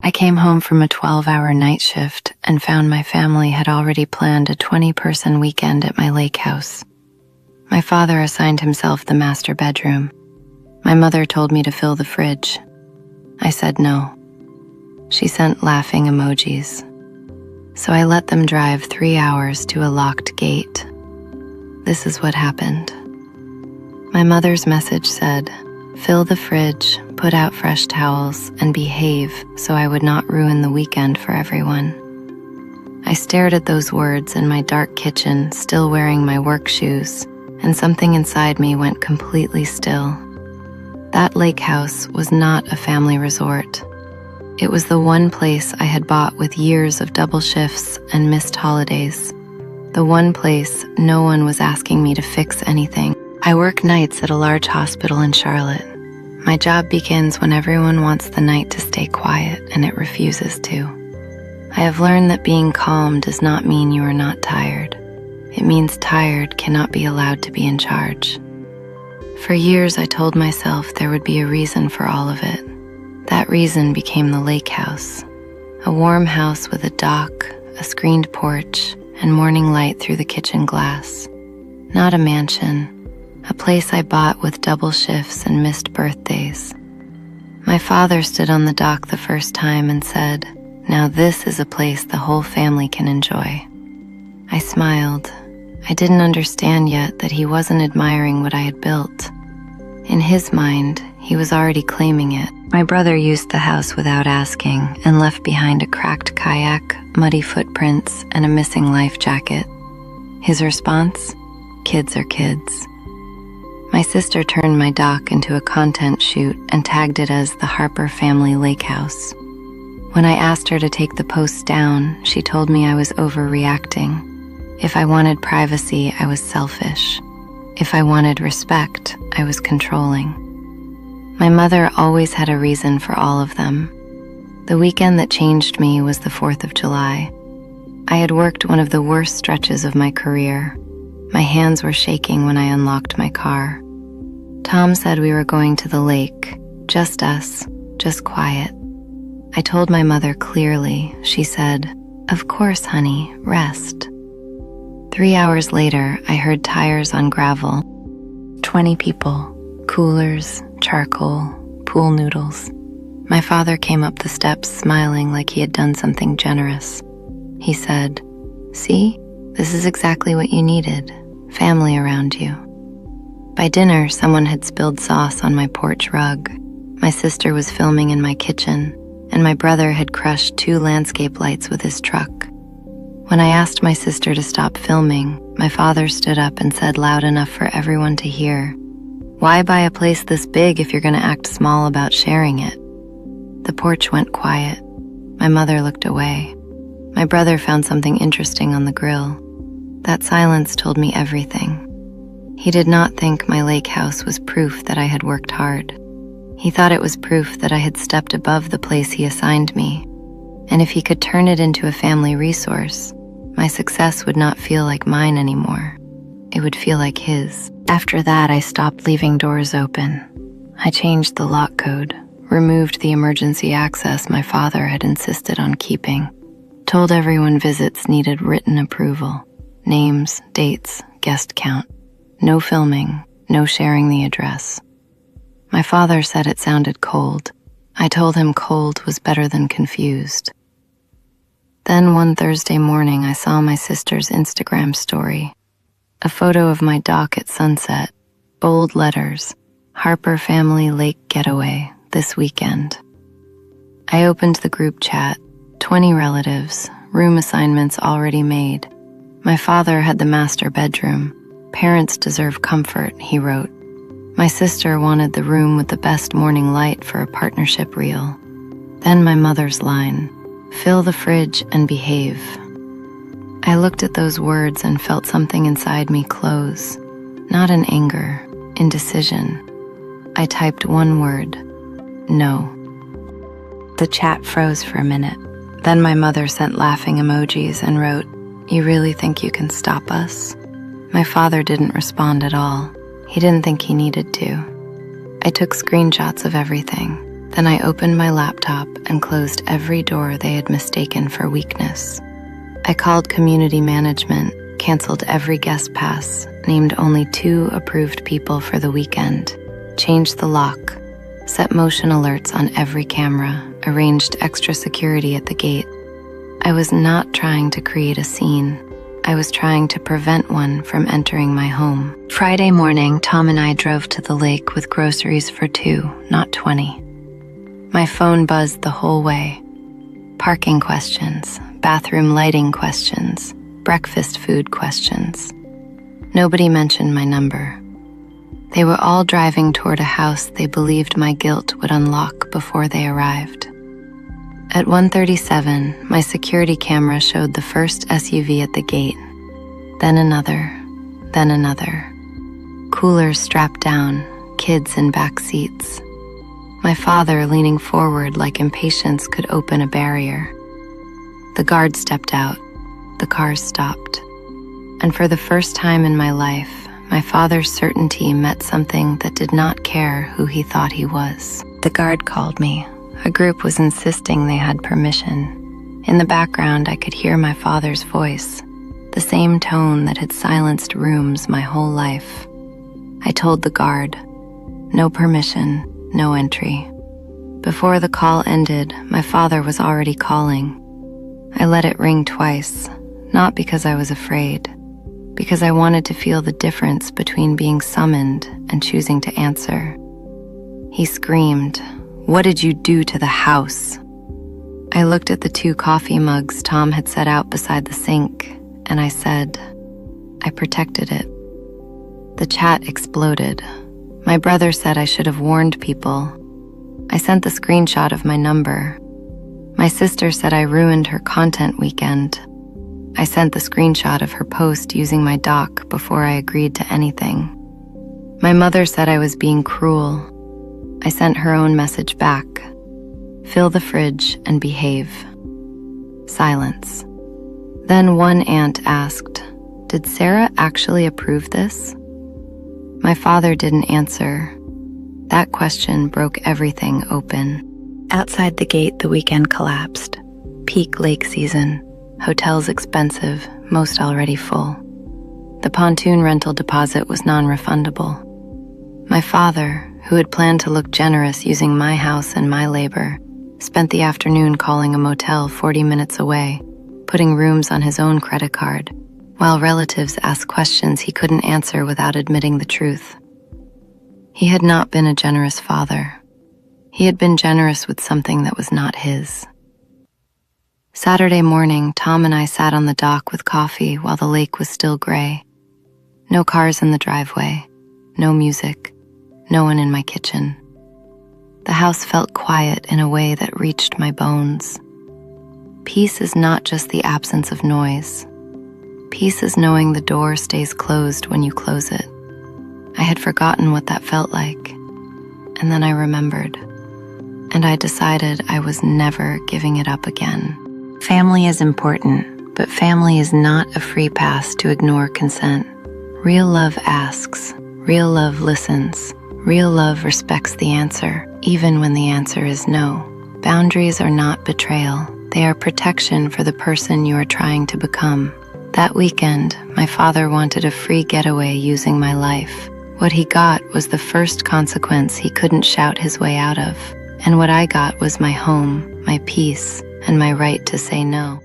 I came home from a 12-hour night shift and found my family had already planned a 20-person weekend at my lake house. My father assigned himself the master bedroom. My mother told me to fill the fridge. I said no. She sent laughing emojis. So I let them drive 3 hours to a locked gate. This is what happened. My mother's message said, "Fill the fridge, put out fresh towels, and behave so I would not ruin the weekend for everyone." I stared at those words in my dark kitchen, still wearing my work shoes, and something inside me went completely still. That lake house was not a family resort. It was the one place I had bought with years of double shifts and missed holidays. The one place no one was asking me to fix anything. I work nights at a large hospital in Charlotte. My job begins when everyone wants the night to stay quiet and it refuses to. I have learned that being calm does not mean you are not tired. It means tired cannot be allowed to be in charge. For years, I told myself there would be a reason for all of it. That reason became the lake house, a warm house with a dock, a screened porch, and morning light through the kitchen glass. Not a mansion, a place I bought with double shifts and missed birthdays. My father stood on the dock the first time and said, "Now this is a place the whole family can enjoy." I smiled. I didn't understand yet that he wasn't admiring what I had built. In his mind, he was already claiming it. My brother used the house without asking and left behind a cracked kayak, muddy footprints, and a missing life jacket. His response? Kids are kids. My sister turned my dock into a content shoot and tagged it as the Harper Family Lake House. When I asked her to take the posts down, she told me I was overreacting. If I wanted privacy, I was selfish. If I wanted respect, I was controlling. My mother always had a reason for all of them. The weekend that changed me was the 4th of July. I had worked one of the worst stretches of my career. My hands were shaking when I unlocked my car. Tom said we were going to the lake, just us, just quiet. I told my mother clearly. She said, "Of course, honey, rest." 3 hours later, I heard tires on gravel. 20 people, coolers, charcoal, pool noodles. My father came up the steps smiling like he had done something generous. He said, "See, this is exactly what you needed, family around you." By dinner, someone had spilled sauce on my porch rug. My sister was filming in my kitchen, and my brother had crushed 2 landscape lights with his truck. When I asked my sister to stop filming, my father stood up and said loud enough for everyone to hear, "Why buy a place this big if you're going to act small about sharing it?" The porch went quiet. My mother looked away. My brother found something interesting on the grill. That silence told me everything. He did not think my lake house was proof that I had worked hard. He thought it was proof that I had stepped above the place he assigned me. And if he could turn it into a family resource, my success would not feel like mine anymore. It would feel like his. After that, I stopped leaving doors open. I changed the lock code, removed the emergency access my father had insisted on keeping, told everyone visits needed written approval, names, dates, guest count. No filming, no sharing the address. My father said it sounded cold. I told him cold was better than confused. Then one Thursday morning, I saw my sister's Instagram story. A photo of my dock at sunset, bold letters, Harper Family Lake Getaway, this weekend. I opened the group chat, 20 relatives, room assignments already made. My father had the master bedroom. Parents deserve comfort, he wrote. My sister wanted the room with the best morning light for a partnership reel. Then my mother's line, "Fill the fridge and behave." I looked at those words and felt something inside me close, not in anger, indecision. I typed one word, no. The chat froze for a minute. Then my mother sent laughing emojis and wrote, "You really think you can stop us?" My father didn't respond at all. He didn't think he needed to. I took screenshots of everything, Then I opened my laptop and closed every door they had mistaken for weakness. I called community management, canceled every guest pass, named only 2 approved people for the weekend, changed the lock, set motion alerts on every camera, arranged extra security at the gate. I was not trying to create a scene. I was trying to prevent one from entering my home. Friday morning, Tom and I drove to the lake with groceries for 2, not 20. My phone buzzed the whole way. Parking questions, bathroom lighting questions, breakfast food questions. Nobody mentioned my number. They were all driving toward a house they believed my guilt would unlock before they arrived. At 1:37, my security camera showed the first SUV at the gate, then another, then another. Coolers strapped down, kids in back seats. My father leaning forward like impatience could open a barrier. The guard stepped out. The cars stopped. And for the first time in my life, my father's certainty met something that did not care who he thought he was. The guard called me. A group was insisting they had permission. In the background, I could hear my father's voice, the same tone that had silenced rooms my whole life. I told the guard, no permission, no entry. Before the call ended, my father was already calling. I let it ring twice, not because I was afraid, because I wanted to feel the difference between being summoned and choosing to answer. He screamed, "What did you do to the house?" I looked at the 2 coffee mugs Tom had set out beside the sink, and I said, "I protected it." The chat exploded. My brother said I should have warned people. I sent the screenshot of my number. My sister said I ruined her content weekend. I sent the screenshot of her post using my doc before I agreed to anything. My mother said I was being cruel. I sent her own message back. Fill the fridge and behave. Silence. Then one aunt asked, "Did Sarah actually approve this?" My father didn't answer. That question broke everything open. Outside the gate, the weekend collapsed. Peak lake season. Hotels expensive, most already full. The pontoon rental deposit was non-refundable. My father, who had planned to look generous using my house and my labor, spent the afternoon calling a motel 40 minutes away, putting rooms on his own credit card, while relatives asked questions he couldn't answer without admitting the truth. He had not been a generous father. He had been generous with something that was not his. Saturday morning, Tom and I sat on the dock with coffee while the lake was still gray. No cars in the driveway, no music, no one in my kitchen. The house felt quiet in a way that reached my bones. Peace is not just the absence of noise. Peace is knowing the door stays closed when you close it. I had forgotten what that felt like, and then I remembered, and I decided I was never giving it up again. Family is important, but family is not a free pass to ignore consent. Real love asks, real love listens, real love respects the answer, even when the answer is no. Boundaries are not betrayal, they are protection for the person you are trying to become. That weekend, my father wanted a free getaway using my life. What he got was the first consequence he couldn't shout his way out of, and what I got was my home, my peace, and my right to say no.